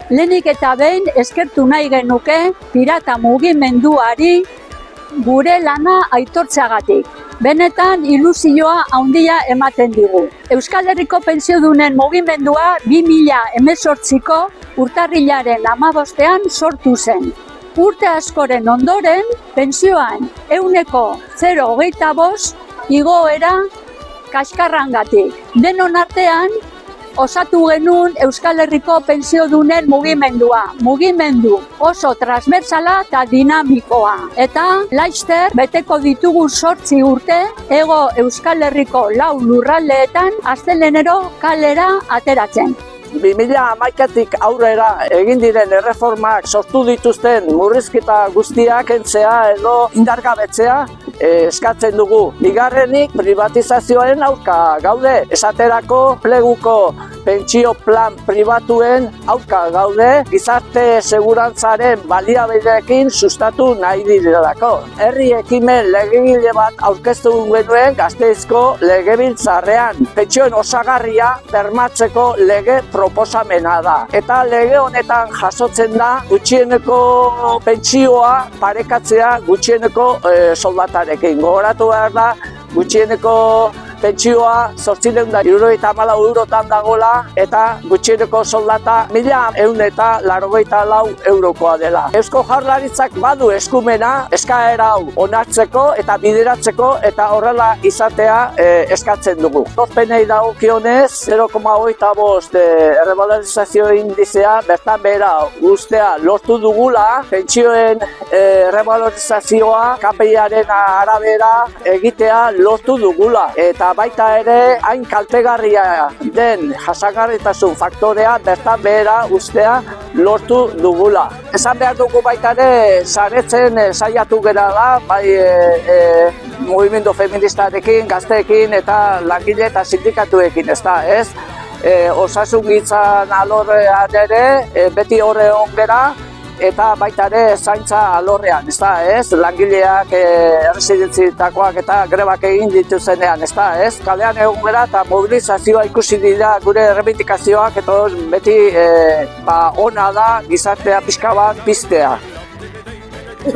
Lehenik eta behin eskertu nahi genuke pirata mugimenduari gure lana aitortzeagatik. Benetan ilusioa handia ematen digu. Euskal Herriko pentsiodunen mugimendua 2018ko urtarrilaren 15ean sortu zen. Urte askoren ondoren, pentsioan 0,05 igoera kaskarrangatik. Denon artean, osatu genuen Euskal Herriko pentsiodunen mugimendua. Mugimendu oso transversala eta dinamikoa. Eta laster beteko ditugu 8 urte hego Euskal Herriko 4 lurraldeetan astelehenero kalera ateratzen. 2011tik aurrera egin diren erreformak sortu dituzten murrizketa guztiak kentzea edo indargabetzea eskatzen dugu. Bigarrenik, privatizazioaren aurka gaude. Esaterako pleguko pentsio plan pribatuen aurka gaude, gizarte segurantzaren baliabideekin sustatu nahi direlako. Herri ekimen legegile bat aurkeztu genuen Gasteizko Legebiltzarrean. Pentsioen osagarria bermatzeko lege proposamena da. Eta lege honetan jasotzen da gutxieneko pentsioa parekatzea gutxieneko soldatarekin. Gogoratu behar da gutxieneko pentsioa 874 eurotan dagoela eta gutxieneko soldata 1.184 eurokoa dela. Eusko Jaurlaritzak badu eskumena eskaera hau onartzeko eta bideratzeko eta horrela izatea eskatzen dugu. Lorpenei dagokionez 0,25 errebalorizazio indizea bertan behera ustea lortu dugula, pentsioen errebalorizazioa KPIaren arabera egitea lortu dugula. Eta baita ere, hain kaltegarria den jasangarritasun faktorea bertan behera ustea lortu dugula. Esan behar dugu baita ere, saretzen saiatu gera da, bai mugimendu feministarekin, gazteekin eta langile eta sindikatuekin, ez? Osasungintzan alorrean ere, beti horre ongera, eta baita ere zaintza alorrean, ez? Langileak erresidentzietakoak eta grebak egin dituzenean, ez? Kalean egon gara eta mobilizazioa ikusi dira gure errebindikazioak eta beti ona da gizartea pixka bat piztea.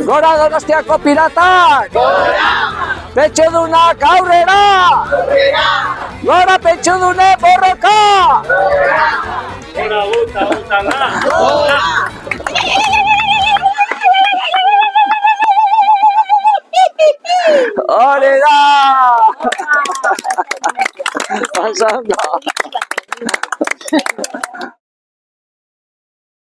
Gora Donostiako piratak! Gora! Pentsiodunak aurrera! Gora pentsiodune borroka! Gora guta da! Gora! Hori da! Pasando!